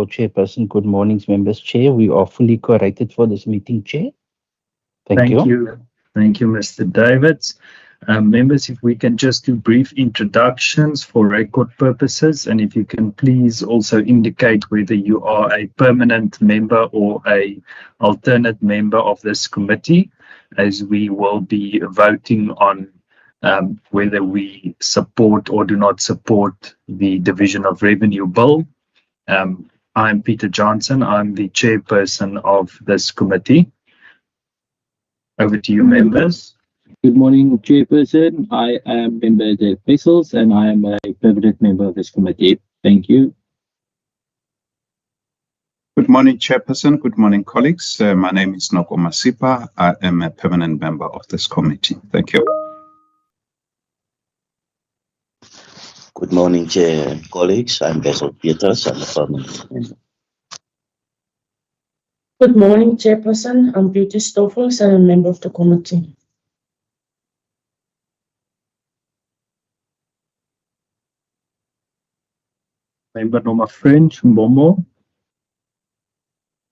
Chairperson. Good mornings, members. Chair, we are fully corrected for this meeting, Chair. Thank Thank you. you. Thank you, Mr. Davids. Members, if we can just do brief introductions for record purposes, and if you can please also indicate whether you are a permanent member or a alternate member of this committee, as we will be voting on whether we support or do not support the Division of Revenue Bill. I'm Peter Johnson. I'm the chairperson of this committee. Over to you, members. Good morning, Chairperson. I am Member Dave Pixels, and I am a permanent member of this committee. Thank you. Good morning, Chairperson. Good morning, colleagues. My name is Noko Masipa. I am a permanent member of this committee. Thank you. Good morning, Chair and colleagues. I'm Basil Peters. I'm a permanent member. Good morning, Chairperson. I'm Beauty Stoffels. I'm a member of the committee. Member Noma French, Mbomo.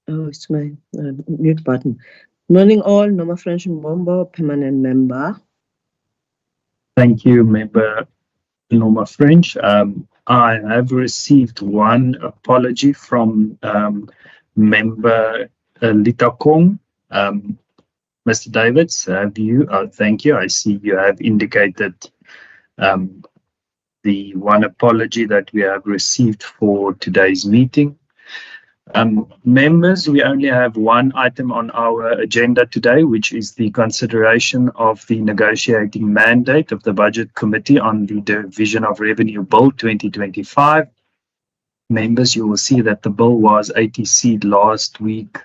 Oh, it's my mute button. Morning all, Noma French Mbombo, permanent member. Thank you, Member Noma French. I have received one apology from Member Litakong. Mr. Davids, have you? Thank you. I see you have indicated the one apology that we have received for today's meeting. Members, we only have one item on our agenda today, which is the consideration of the negotiating mandate of the Budget Committee on the Division of Revenue Bill 2025. Members, you will see that the bill was ATC'd last week,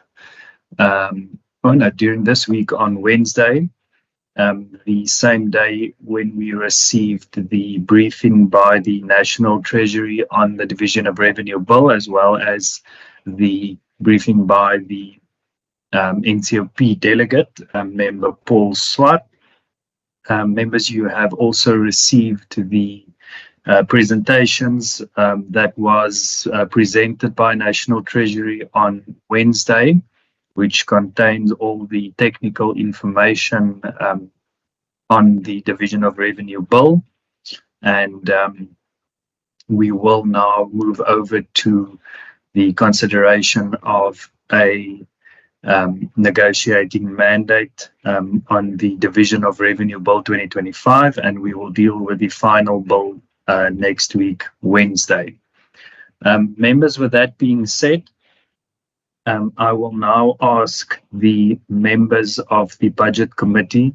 during this week on Wednesday, the same day when we received the briefing by the National Treasury on the Division of Revenue Bill, as well as the briefing by the NCOP delegate, Member Paul Swart. Members, you have also received the presentations that was presented by National Treasury on Wednesday, which contains all the technical information on the Division of Revenue Bill. And we will now move over to the consideration of a negotiating mandate on the Division of Revenue Bill 2025, and we will deal with the final bill next week, Wednesday. Members, with that being said, I will now ask the members of the Budget Committee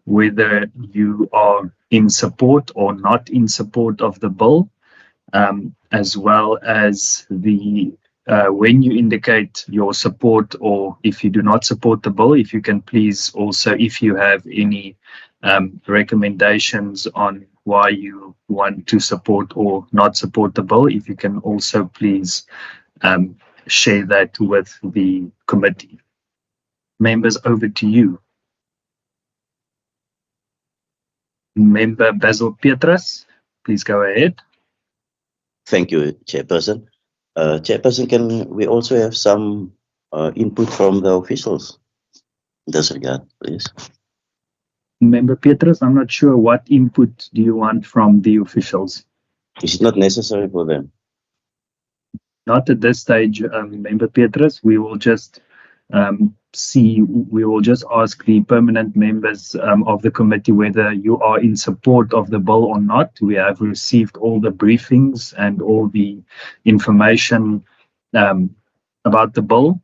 whether you are in support or not in support of the bill, as well as the when you indicate your support or if you do not support the bill, if you can please also, if you have any recommendations on why you want to support or not support the bill, if you can also please share that with the committee. Members, over to you. Member Basil Peters, please go ahead. Thank you, Chairperson. Chairperson, can we also have some input from the officials in this regard, please? Member Peters, I'm not sure what input do you want from the officials? Is it not necessary for them? Not at this stage, Member Peters. We will just we will just ask the permanent members of the committee whether you are in support of the bill or not. We have received all the briefings and all the information about the bill.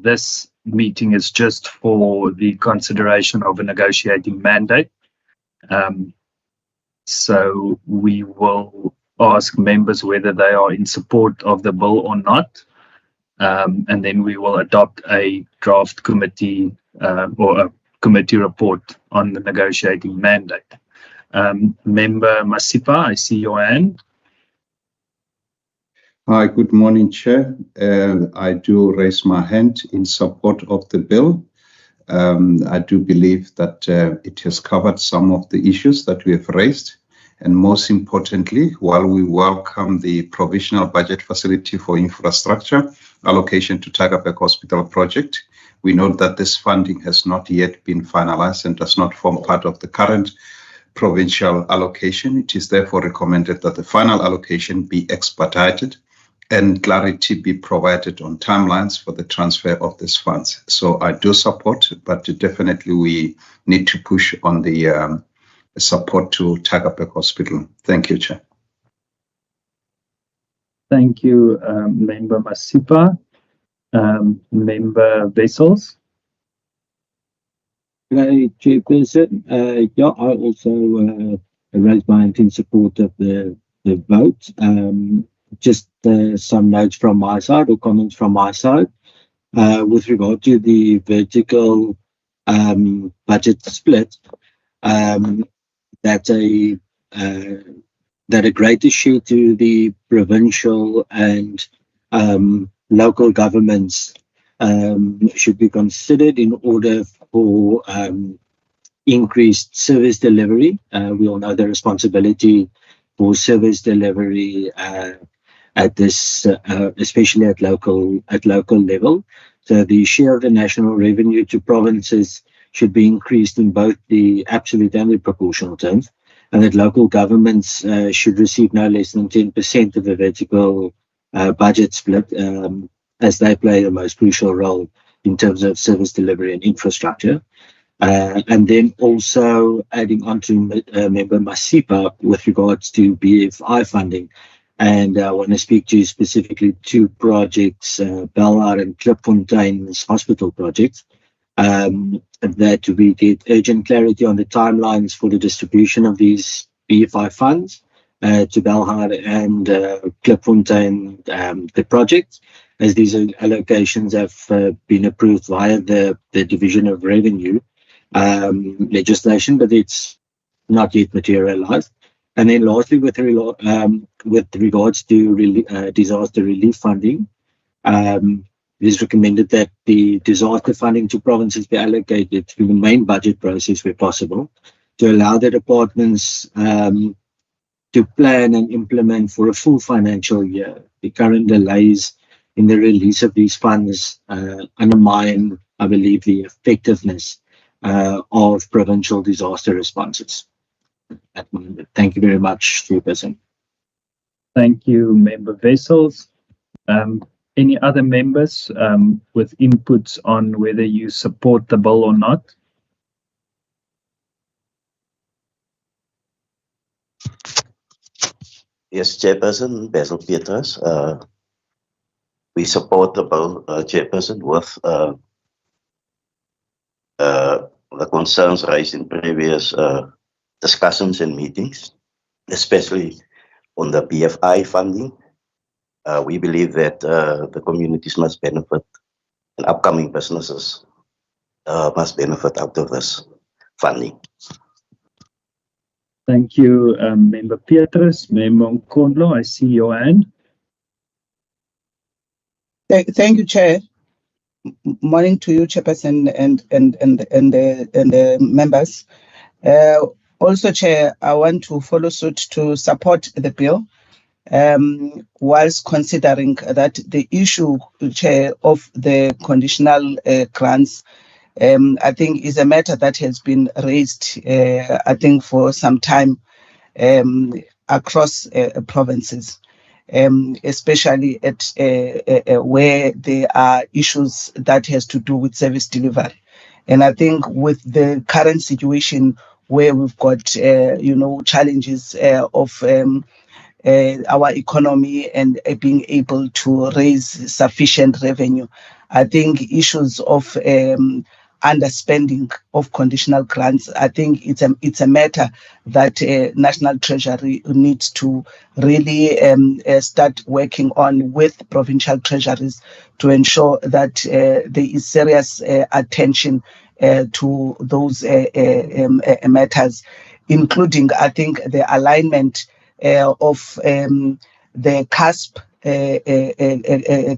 This meeting is just for the consideration of a negotiating mandate. So we will ask members whether they are in support of the bill or not. And then we will adopt a draft committee or a committee report on the negotiating mandate. Member Masipa, I see your hand. Hi, good morning, Chair. I do raise my hand in support of the bill. I do believe that it has covered some of the issues that we have raised, And most importantly, while we welcome the provisional budget facility for infrastructure allocation to Tagapek Hospital project, we note that this funding has not yet been finalized and does not form part of the current provincial allocation. It is therefore recommended that the final allocation be expedited and clarity be provided on timelines for the transfer of these funds. So I do support, but definitely we need to push on the support to Tagapek Hospital. Thank you, Chair. Thank you, Member Masipa. Member Wessels. Chairperson, I also raised my hand in support of the vote. Just some notes from my side or comments from my side with regard to the vertical budget split. That a greater share to the provincial and local governments should be considered in order for increased service delivery. We all know the responsibility for service delivery at this, especially at local level. So the share of the national revenue to provinces should be increased in both the absolute and the proportional terms, and that local governments should receive no less than 10% of the vertical budget split, as they play the most crucial role in terms of service delivery and infrastructure. And then also adding on to Member Masipa with regards to BFI funding. And I want to speak to specifically two projects, Belhar and Klipfontein's hospital projects, that we get urgent clarity on the timelines for the distribution of these BFI funds to Belhar and Klipfontein, the projects, as these allocations have been approved via the Division of Revenue legislation, but it's not yet materialized. And then lastly, with regards to disaster relief funding, it is recommended that the disaster funding to provinces be allocated through the main budget process where possible, to allow the departments to plan and implement for a full financial year. The current delays in the release of these funds undermine, I believe, the effectiveness of provincial disaster responses. Thank you very much, Chairperson. Thank you, Member Wessels. Any other members with inputs on whether you support the bill or not? Yes, Chairperson, Basil Petrus. We support the bill, Chairperson, with the concerns raised in previous discussions and meetings, especially on the BFI funding. We believe that the communities must benefit and upcoming businesses must benefit out of this funding. Thank you, Member Petrus. Member Nkondlo, I see your hand. Thank you, Chair. Morning to you, Chairperson, and the members. Also, Chair, I want to follow suit to support the bill, whilst considering that the issue, Chair, of the conditional grants, I think is a matter that has been raised, I think, for some time across provinces, especially at where there are issues that has to do with service delivery. And I think with the current situation where we've got, challenges of our economy and being able to raise sufficient revenue, I think issues of underspending of conditional grants, I think it's a matter that National Treasury needs to really start working on with provincial treasuries to ensure that there is serious attention to those matters, including, I think, the alignment of the CASP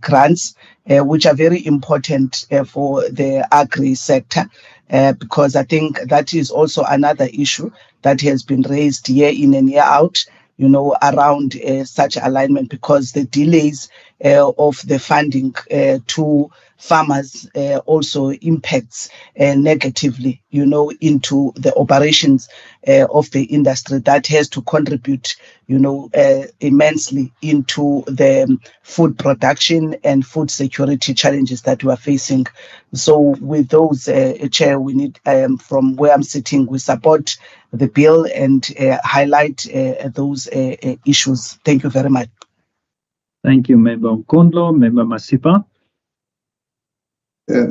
grants, which are very important for the agri sector, because I think that is also another issue that has been raised year in and year out, around such alignment, because the delays of the funding to farmers also impacts negatively, into the operations of the industry that has to contribute, immensely into the food production and food security challenges that we are facing. So with those, Chair, we need, from where I'm sitting, we support the bill and highlight those issues. Thank you very much. Thank you, Member Nkondlo. Member Masipa.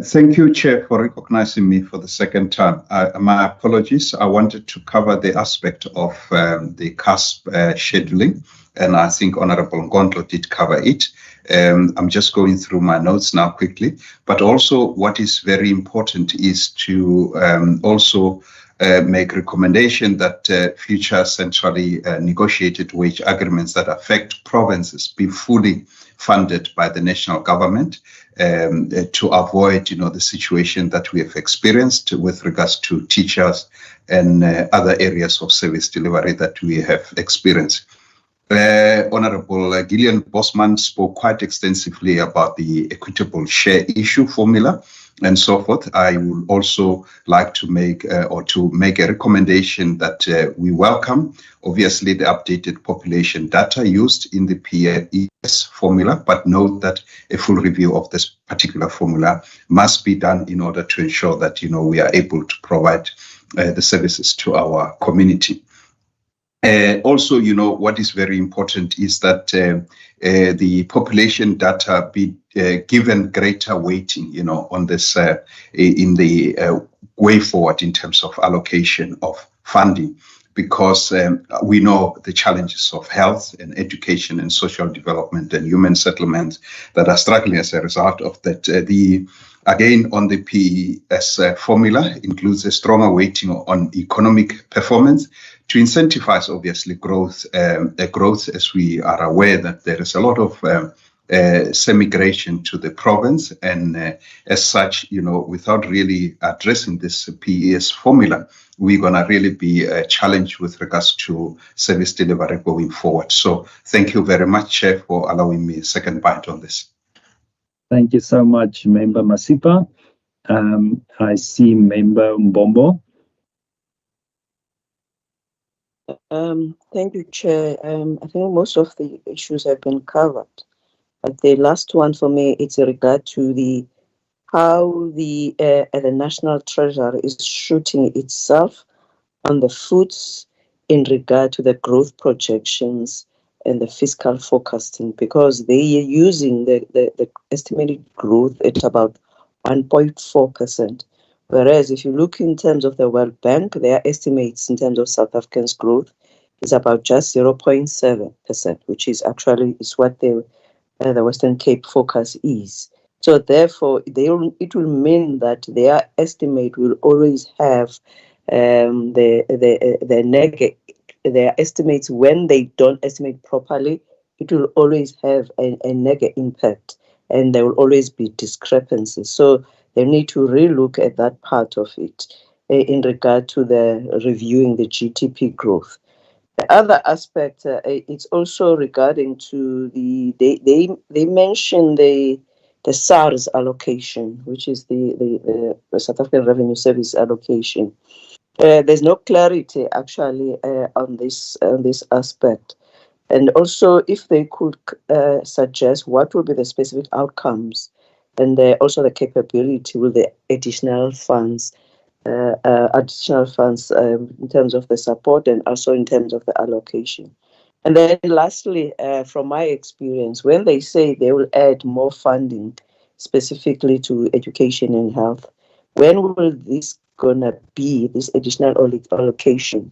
Thank you, Chair, for recognizing me for the second time. My apologies. I wanted to cover the aspect of the CASP scheduling, and I think Honorable Nkondlo did cover it. I'm just going through my notes now quickly, but also what is very important is to also make recommendation that future centrally negotiated wage agreements that affect provinces be fully funded by the national government, to avoid, the situation that we have experienced with regards to teachers and other areas of service delivery that we have experienced. Honorable Gillian Bosman spoke quite extensively about the equitable share issue formula and so forth. I would also like to make a recommendation that we welcome, obviously, the updated population data used in the PES formula, but note that a full review of this particular formula must be done in order to ensure that, we are able to provide the services to our community. Also, what is very important is that the population data be given greater weighting, on this in the way forward in terms of allocation of funding, because we know the challenges of health and education and social development and human settlement that are struggling as a result of that. Again, on the PES formula includes a stronger weighting on economic performance to incentivize, obviously, growth, as we are aware that there is a lot of semigration to the province, and as such, without really addressing this PES formula, we're going to really be challenged with regards to service delivery going forward. So thank you very much, Chair, for allowing me a second bite on this. Thank you so much, Member Masipa. I see Member Mbombo. Thank you, Chair. I think most of the issues have been covered. But the last one for me, it's in regard to how the National Treasury is shooting itself on the foots in regard to the growth projections and the fiscal forecasting, because they are using the estimated growth at about 1.4%. Whereas if you look in terms of the World Bank, their estimates in terms of South Africa's growth is about just 0.7%, which is actually what the Western Cape forecast is. So therefore, it will mean that their estimate will always have their estimates, when they don't estimate properly, it will always have a negative impact, and there will always be discrepancies. So they need to relook at that part of it in regard to the reviewing the GDP growth. The other aspect, it's also regarding to they mentioned the SARS allocation, which is the South African Revenue Service allocation. There's no clarity actually on this aspect, and also if they could suggest what will be the specific outcomes, and also the capability with the additional funds in terms of the support and also in terms of the allocation. And then lastly, from my experience, when they say they will add more funding specifically to education and health, when will this gonna be, this additional allocation?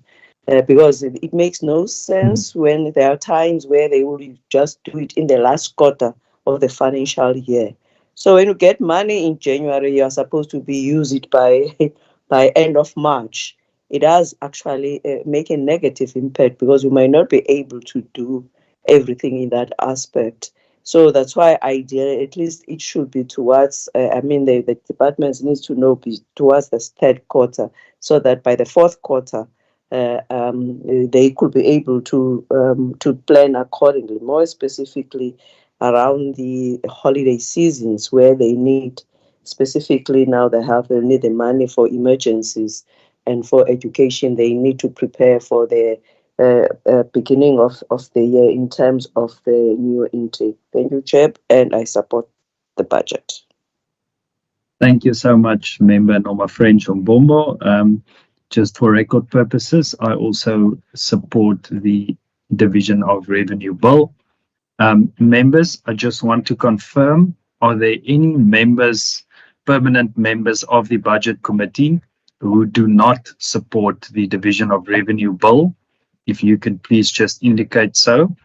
Because it makes no sense when there are times where they will just do it in the last quarter of the financial year. So when you get money in January, you are supposed to use it by end of March. It does actually make a negative impact, because we might not be able to do everything in that aspect. So that's why ideally, at least it should be towards, the departments needs to know be towards the third quarter, so that by the fourth quarter, they could be able to plan accordingly, more specifically around the holiday seasons where they need, specifically now they need the money for emergencies and for education. They need to prepare for the beginning of the year in terms of the new intake. Thank you, Chair, and I support the budget. Thank you so much, Member Noma French Mbombo. Just for record purposes, I also support the Division of Revenue Bill. Members, I just want to confirm, are there any members, permanent members of the Budget Committee who do not support the Division of Revenue Bill? If you can please just indicate so.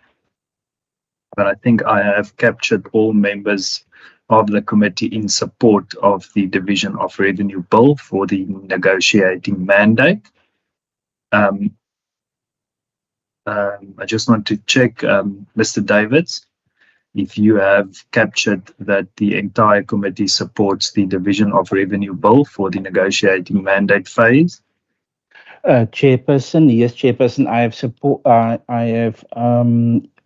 But I think I have captured all members of the committee in support of the Division of Revenue Bill for the negotiating mandate. I just want to check, Mr. Davids, if you have captured that the entire committee supports the Division of Revenue Bill for the negotiating mandate phase. Chairperson, yes, Chairperson. I have support.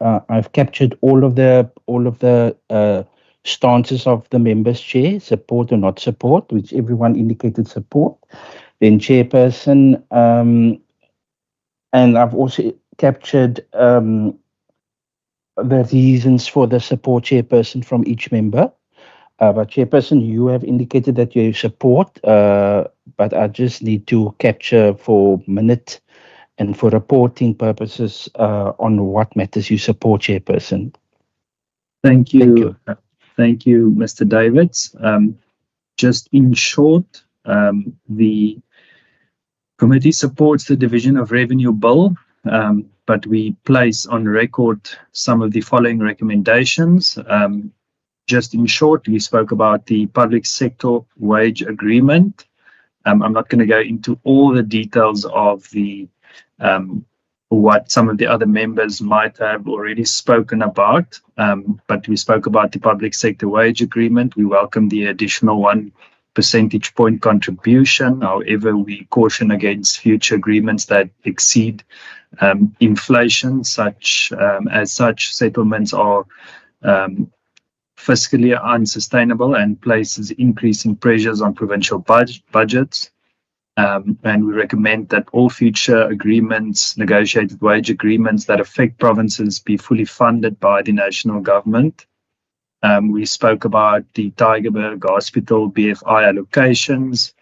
I've captured all of the stances of the members, Chair, support or not support, which everyone indicated support. Then, Chairperson, and I've also captured the reasons for the support, Chairperson, from each member. But Chairperson, you have indicated that you support, but I just need to capture for minute and for reporting purposes on what matters you support, Chairperson. Thank you. Thank you, Mr. Davids. Just in short, the committee supports the Division of Revenue Bill, but we place on record some of the following recommendations. Just in short, we spoke about the public sector wage agreement. I'm not going to go into all the details of the what some of the other members might have already spoken about, but we spoke about the public sector wage agreement. We welcome the additional 1 percentage point contribution. However, we caution against future agreements that exceed inflation, such settlements are fiscally unsustainable and places increasing pressures on provincial budgets. And we recommend that all future agreements, negotiated wage agreements that affect provinces, be fully funded by the national government. We spoke about the Tygerberg Hospital BFI allocations.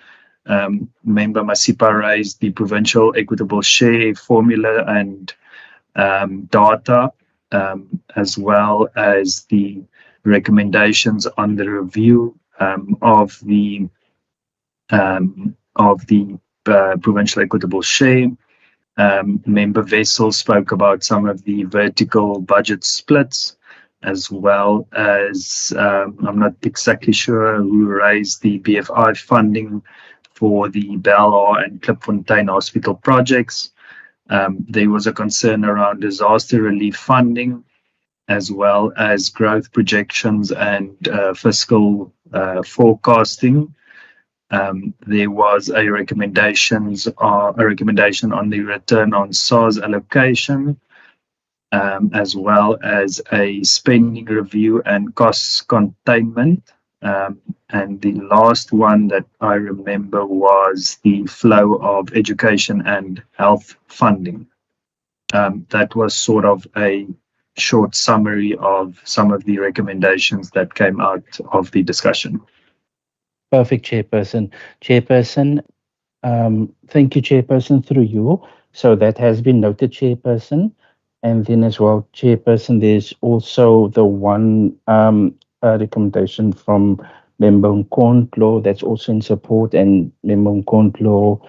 Member Masipa raised the provincial equitable share formula and data, as well as the recommendations on the review of the provincial equitable share. Member Vessel spoke about some of the vertical budget splits, as well as I'm not exactly sure who raised the BFI funding for the Belhar and Klipfontein hospital projects. There was a concern around disaster relief funding, as well as growth projections and fiscal forecasting. There was a recommendation on the return on SARS allocation, as well as a spending review and cost containment. And the last one that I remember was the flow of education and health funding. That was sort of a short summary of some of the recommendations that came out of the discussion. Perfect, Chairperson. Chairperson, thank you, Chairperson, through you. So that has been noted, Chairperson. And then as well, Chairperson, there's also the one recommendation from Member Nkondlo that's also in support, and Member Nkondlo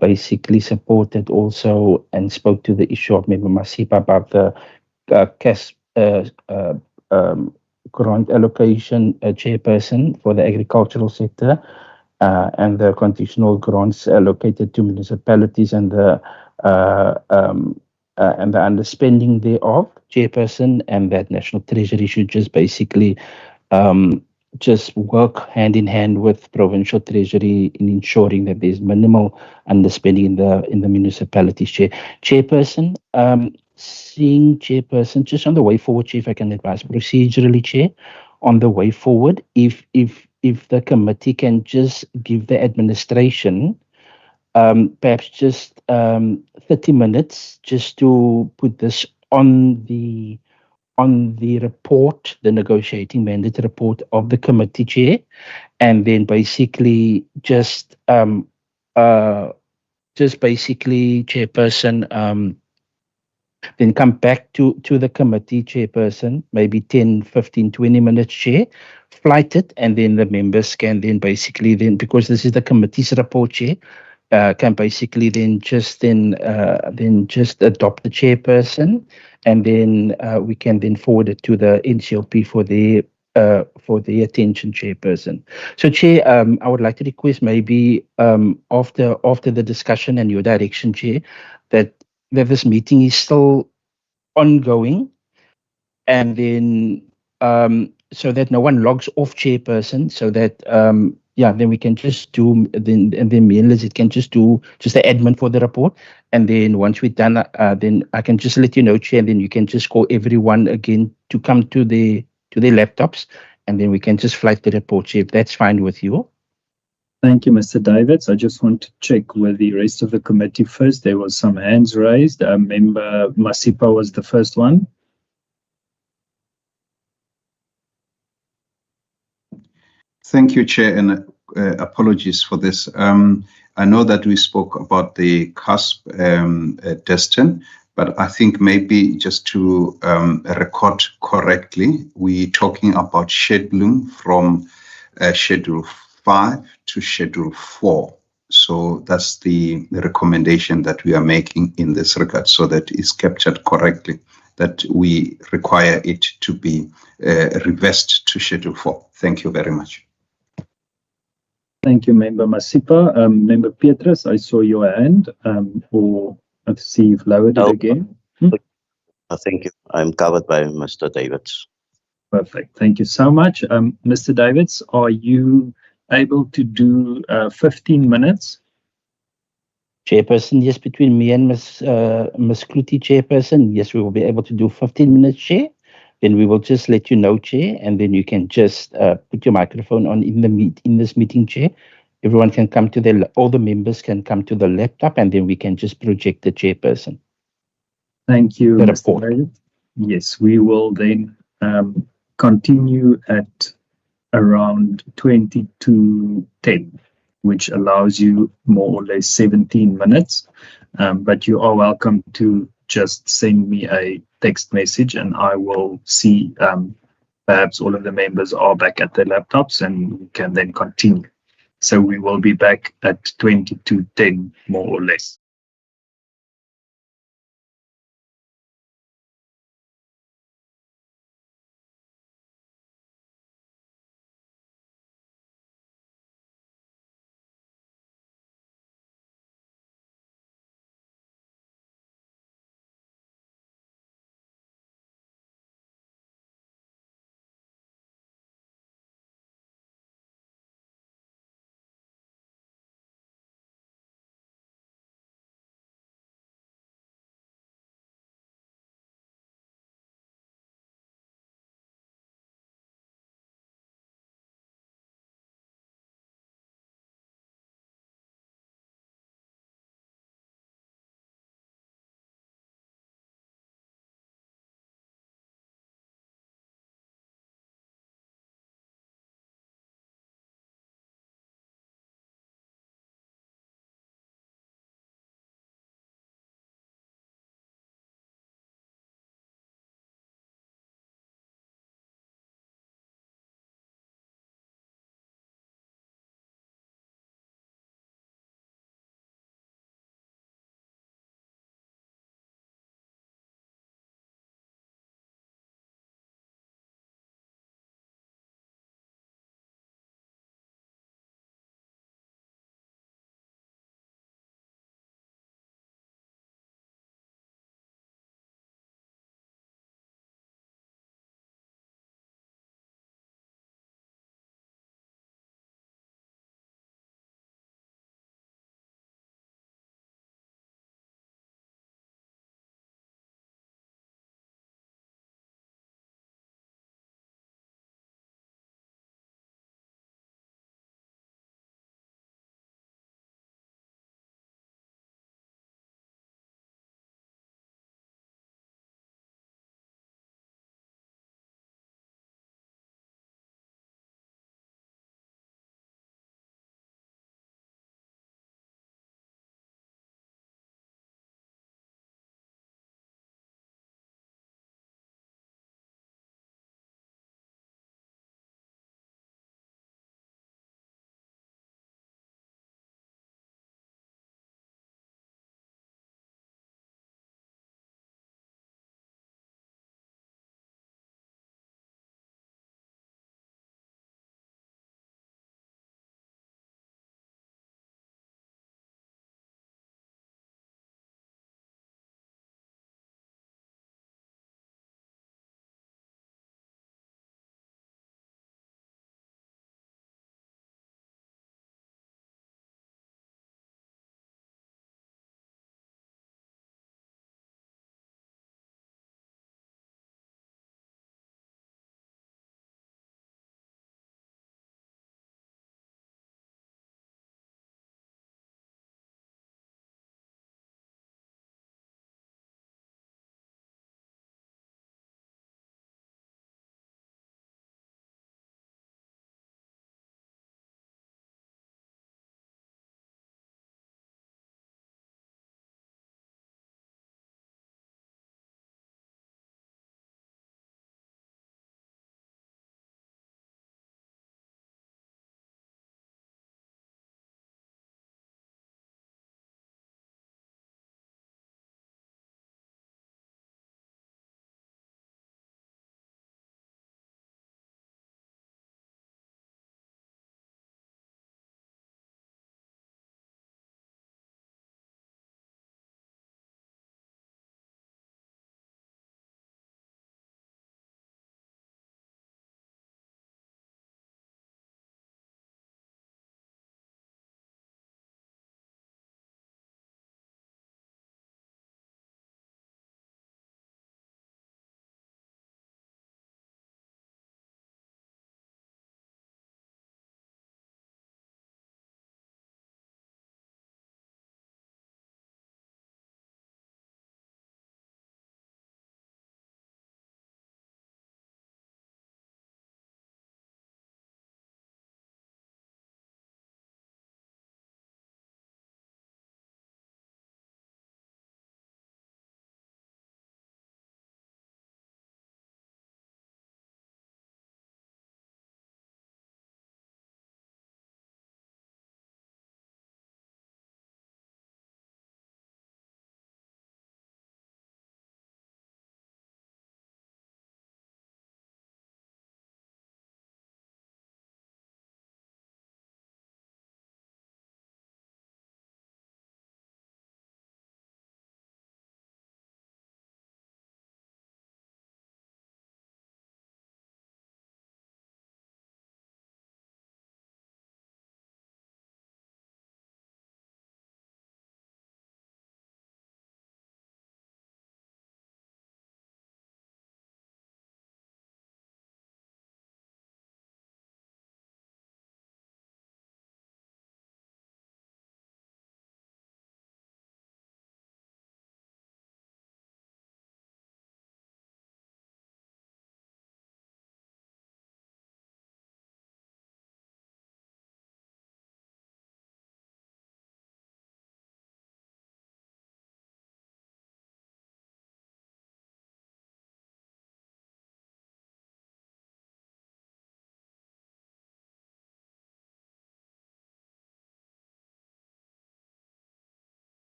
basically supported also and spoke to the issue of Member Masipa about the cash grant allocation, Chairperson, for the agricultural sector, and the conditional grants allocated to municipalities and the and the understanding thereof, Chairperson, and that National Treasury should just basically just work hand in hand with Provincial Treasury in ensuring that there's minimal underspending in the municipalities. Chairperson, seeing Chairperson, just on the way forward, Chair, if I can advise procedurally, Chair, on the way forward, if the committee can just give the administration perhaps just 30 minutes just to put this on the report, the negotiating mandate report of the committee, Chair, and then basically just basically, Chairperson, then come back to the committee, Chairperson, maybe 10, 15, 20 minutes, Chair, flight it, and then the members can then basically then, because this is the committee's report, Chair, can basically then just adopt the Chairperson, and then we can then forward it to the NCLP for their attention, Chairperson. So, Chair, I would like to request maybe after the discussion and your direction, Chair, that this meeting is still ongoing, and then so that no one logs off, Chairperson, so that then we can just do and then me and Liz can just do just the admin for the report, and then once we're done, then I can just let you know, Chair, and then you can just call everyone again to come to their laptops, and then we can just flight the report, Chair, if that's fine with you. Thank you, Mr. Davids. I just want to check with the rest of the committee first. There was some hands raised. Member Masipa was the first one. Thank you, Chair, and apologies for this. I know that we spoke about the CASP destin, but I think maybe just to record correctly, we're talking about scheduling from Schedule 5 to Schedule 4. So that's the recommendation that we are making in this regard, so that is captured correctly, that we require it to be reversed to Schedule 4. Thank you very much. Thank you, Member Masipa. Member Petrus, I saw your hand, or let's see you've lowered it again. Thank you. I'm covered by Mr. Davids. Perfect. Thank you so much. Mr. Davids, are you able to do 15 minutes? Chairperson, yes, between me and Ms. Kluti, Chairperson, yes, we will be able to do 15 minutes, Chair. Then we will just let you know, Chair, and then you can just put your microphone on in this meeting, Chair. Everyone can come to all the members can come to the laptop, and then we can just project the Chairperson. Thank you, Mr. David. Yes, we will then continue at around 22:10, which allows you more or less 17 minutes. But you are welcome to just send me a text message, and I will see perhaps all of the members are back at their laptops, and we can then continue. So we will be back at 22:10, more or less.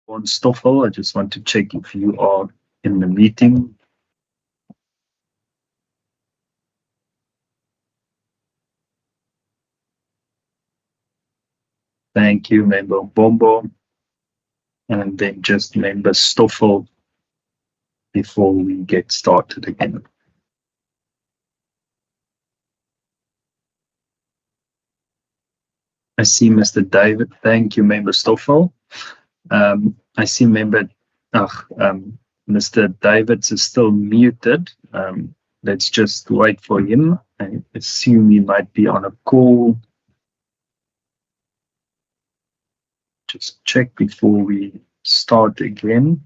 On Stoffel, I just want to check if you are in the meeting. Thank you, Member Bombo. And then just Member Stoffel before we get started again. I see Mr. David. Thank you, Member Stoffel. I see Mr. Davids is still muted. Let's just wait for him. I assume he might be on a call. Just check before we start again.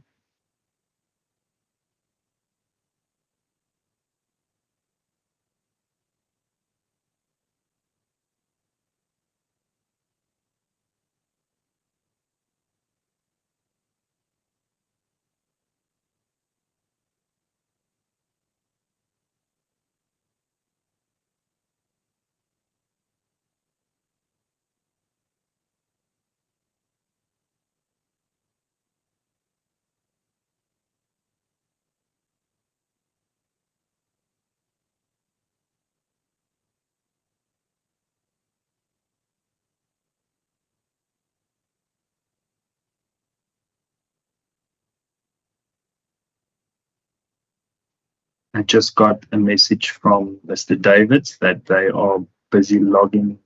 I just got a message from Mr. Davids that they are busy logging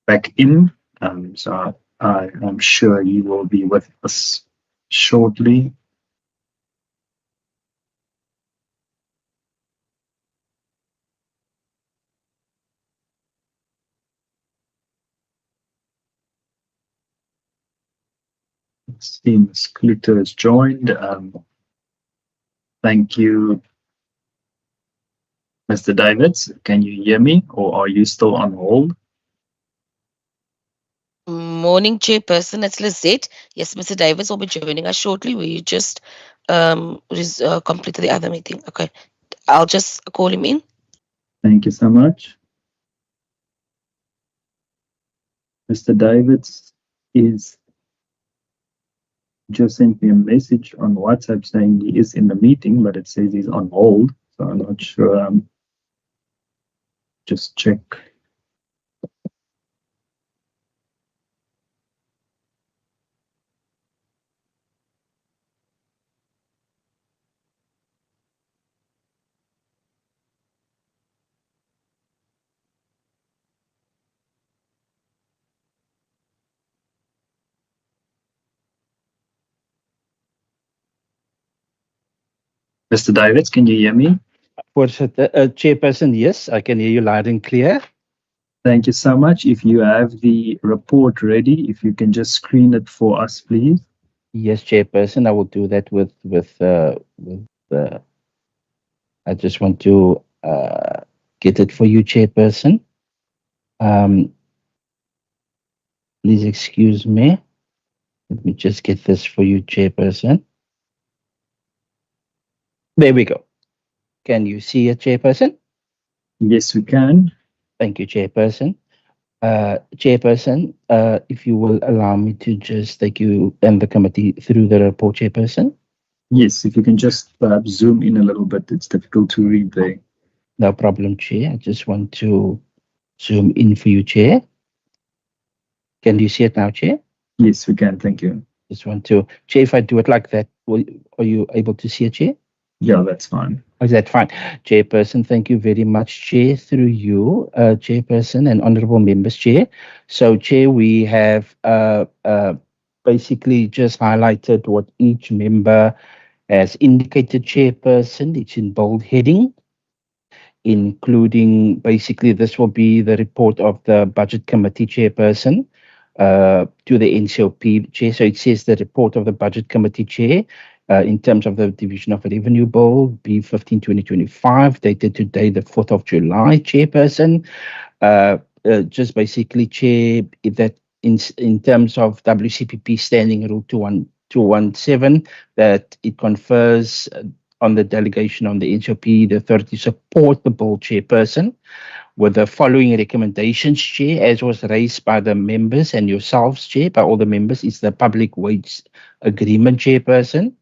back in. So I'm sure he will be with us shortly. Let's see, Ms. Kluter has joined. Thank you, Mr. Davids. Can you hear me, or are you still on hold? Morning, Chairperson. It's Lizette. Yes, Mr. Davis will be joining us shortly. We just completed the other meeting. Okay. I'll just call him in. Thank you so much. Mr. Davids is just sent me a message on WhatsApp saying he is in the meeting, but it says he's on hold. So I'm not sure. Just check. Mr. Davids, can you hear me? Chairperson, yes, I can hear you loud and clear. Thank you so much. If you have the report ready, if you can just screen it for us, please. Yes, Chairperson, I will do that with I just want to get it for you, Chairperson. Please excuse me. Let me just get this for you, Chairperson. There we go. Can you see it, Chairperson? Yes, we can. Thank you, Chairperson. Chairperson, if you will allow me to just take you and the committee through the report, Chairperson. Yes, if you can just perhaps zoom in a little bit. It's difficult to read there. No problem, Chair. I just want to zoom in for you, Chair. Can you see it now, Chair? Yes, we can. Thank you. Just want to, Chair, if I do it like that, are you able to see it, Chair? Yeah, that's fine. Is that fine? Chairperson, thank you very much, Chair, through you, Chairperson and honorable members, Chair. So, Chair, we have basically just highlighted what each member has indicated, Chairperson. It's in bold heading, including basically this will be the report of the Budget Committee, Chairperson, to the NCOP, Chair. So it says the report of the Budget Committee, Chair, in terms of the Division of Revenue Bill B15/2025, dated today, the 4th of July, Chairperson. Just basically, Chair, that in terms of WCPP Standing Rule 217, that it confers on the delegation on the NCOP the authority to support the bill, Chairperson. with the following recommendations, Chair, as was raised by the members and yourselves, Chair, by all the members, is the Public Wage Agreement, Chairperson,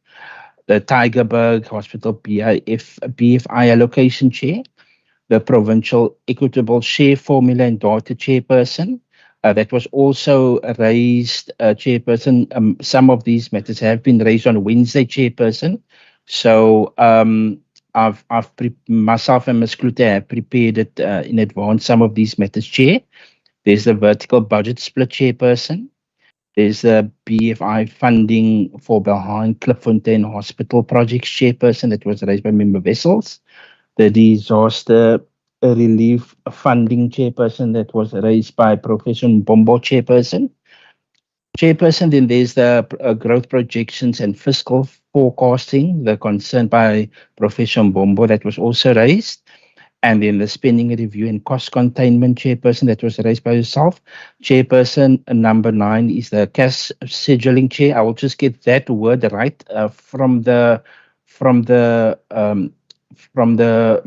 the Tygerberg Hospital BFI allocation, Chair, the Provincial Equitable Share Formula and Data, Chairperson. That was also raised, Chairperson. Some of these matters have been raised on Wednesday, Chairperson. So myself and Ms. Klute have prepared it in advance, some of these matters, Chair. There's the vertical budget split, Chairperson. There's the BFI funding for behind Klipfontein Hospital projects, Chairperson, that was raised by Member Wessels. The disaster relief funding, Chairperson, that was raised by Professor Mbombo, Chairperson. Then there's the growth projections and fiscal forecasting, the concern by Professor Mbombo, that was also raised. And then the spending review and cost containment, Chairperson, that was raised by yourself. Chairperson, number 9 is the cash scheduling, Chair. I will just get that word right from the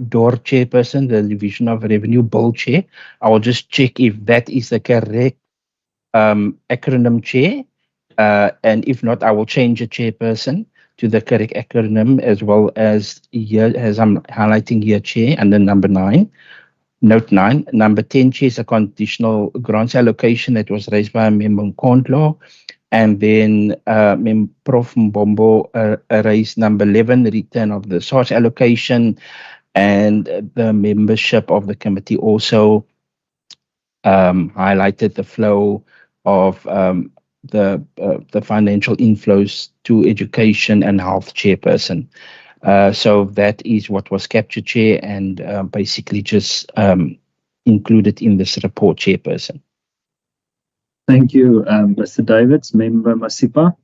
door, Chairperson, the Division of Revenue Bill, Chair. I will just check if that is the correct acronym, Chair. And if not, I will change it, Chairperson, to the correct acronym, as well as here, as I'm highlighting here, Chair, under number 9. Note 9. Number 10, Chair, is a conditional grants allocation that was raised by Member Nkondlo. And then Prof. Mbombo raised number 11, the return of the source allocation. And the membership of the committee also highlighted the flow of the financial inflows to education and health, Chairperson. So that is what was captured, Chair, and basically just included in this report, Chairperson. Thank you, Mr. Davids. Member Masipa.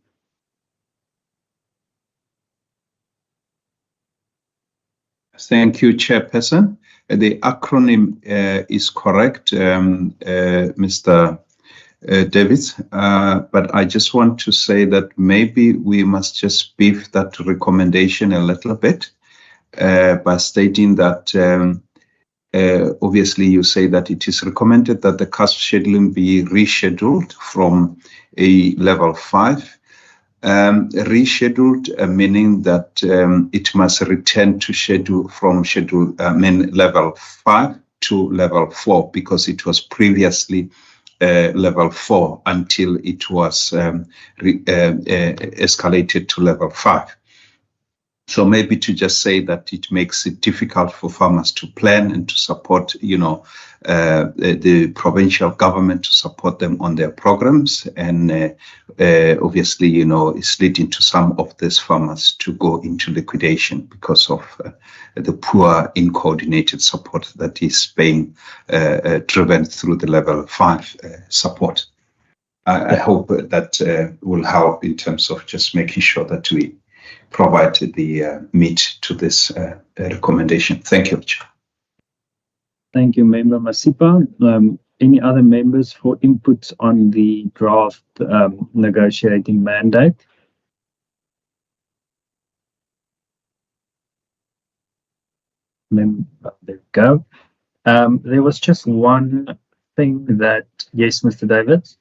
Thank you, Chairperson. The acronym is correct, Mr. Davids, but I just want to say that maybe we must just beef that recommendation a little bit by stating that obviously you say that it is recommended that the cost scheduling be rescheduled from a level 5. Rescheduled meaning that it must return to schedule from level 5 to level 4, because it was previously level 4 until it was escalated to level 5. So maybe to just say that it makes it difficult for farmers to plan and to support, the provincial government to support them on their programs, and obviously, it's leading to some of these farmers to go into liquidation because of the poor, uncoordinated support that is being driven through the level 5 support. I hope that will help in terms of just making sure that we provide the meat to this recommendation. Thank you, Chair. Thank you, Member Masipa. Any other members for inputs on the draft negotiating mandate? There we go. There was just one thing that, yes, Mr. Davids?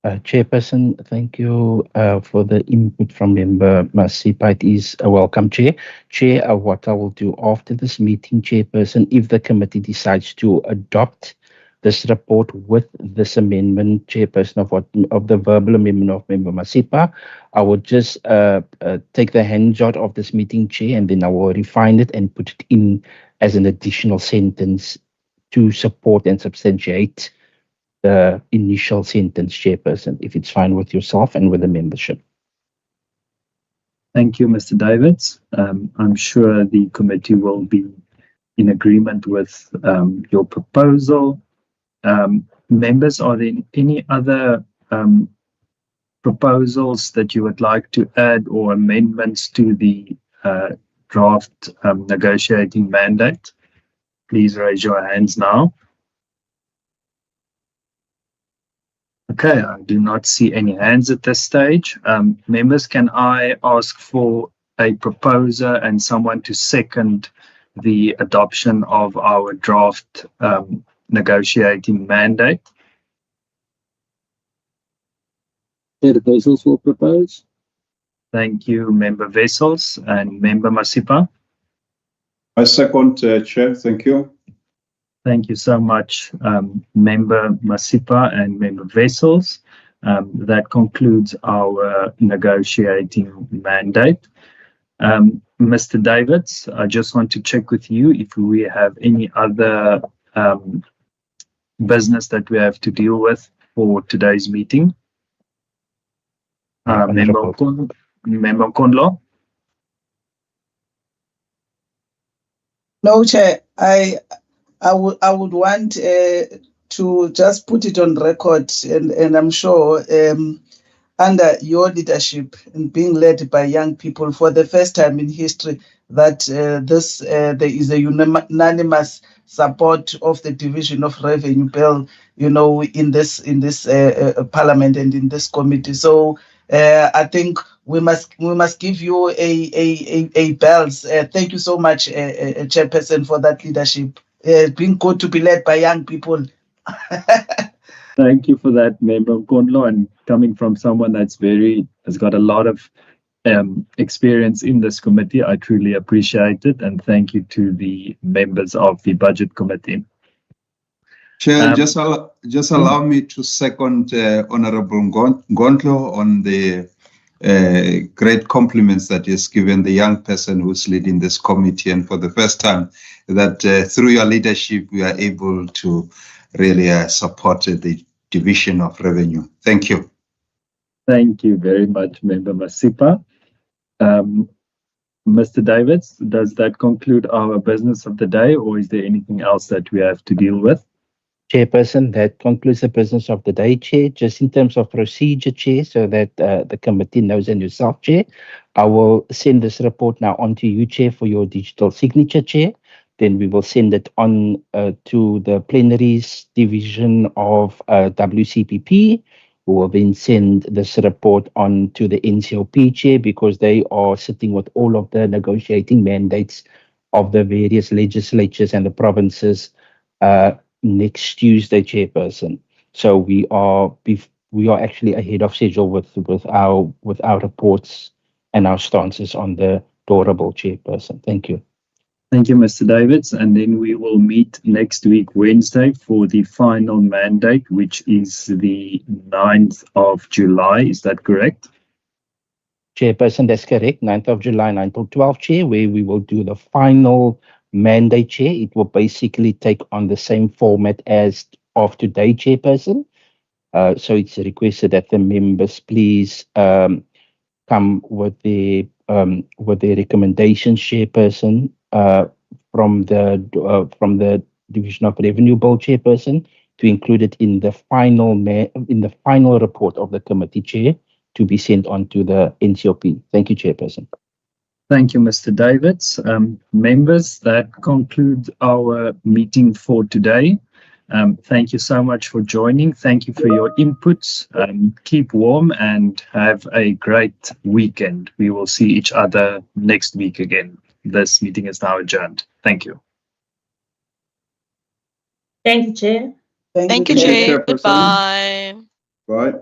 Chairperson, thank you for the input from Member Masipa. It is a welcome, Chair. Chair, what I will do after this meeting, Chairperson, if the committee decides to adopt this report with this amendment, Chairperson, of the verbal amendment of Member Masipa, I will just take the handshot of this meeting, Chair, and then I will refine it and put it in as an additional sentence to support and substantiate the initial sentence, Chairperson, if it's fine with yourself and with the membership. Thank you, Mr. Davids. I'm sure the committee will be in agreement with your proposal. Members, are there any other proposals that you would like to add or amendments to the draft negotiating mandate? Please raise your hands now. Okay, I do not see any hands at this stage. Members, can I ask for a proposer and someone to second the adoption of our draft negotiating mandate. Chair, the Wessels will propose. Thank you, Member Wessels and Member Masipa. I second, Chair. Thank you. Thank you so much, Member Masipa and Member Wessels. That concludes our negotiating mandate. Mr. Davids, I just want to check with you if we have any other business that we have to deal with for today's meeting. Member Konlo? No, Chair. I would want to just put it on record, and I'm sure under your leadership and being led by young people for the first time in history that there is a unanimous support of the division of revenue bill, in this parliament and in this committee. So I think we must give you a bells. Thank you so much, Chairperson, for that leadership. It's been good to be led by young people. Thank you for that, Member Konlo, and coming from someone has got a lot of experience in this committee, I truly appreciate it, and thank you to the members of the Budget Committee. Chair, just allow me to second Honorable Gondlo on the great compliments that he's given the young person who's leading this committee, and for the first time that through your leadership we are able to really support the division of revenue. Thank you. Thank you very much, Member Masipa. Mr. Davids, does that conclude our business of the day, or is there anything else that we have to deal with? Chairperson, that concludes the business of the day, Chair. Just in terms of procedure, Chair, so that the committee knows, and yourself, Chair, I will send this report now on to you, Chair, for your digital signature, Chair. Then we will send it on to the plenaries division of WCPP, who will then send this report on to the NCLP, Chair, because they are sitting with all of the negotiating mandates of the various legislatures and the provinces next Tuesday, Chairperson. So we are actually ahead of schedule with our reports and our stances on the durable, Chairperson. Thank you. Thank you, Mr. Davids. And then we will meet next week, Wednesday, for the final mandate, which is the 9th of July. Is that correct? Chairperson, that's correct. 9th of July, 9 to 12, Chair, where we will do the final mandate, Chair. It will basically take on the same format as of today, Chairperson. So it's requested that the members please come with the recommendations, Chairperson, from the Division of Revenue Bill, Chairperson, to include it in the final report of the committee, Chair, to be sent on to the NCOP. Thank you, Chairperson. Thank you, Mr. Davids. Members, that concludes our meeting for today. Thank you so much for joining. Thank you for your inputs. Keep warm and have a great weekend. We will see each other next week again. This meeting is now adjourned. Thank you. Thank you, Chair. Thank you, Chair. Goodbye. Bye.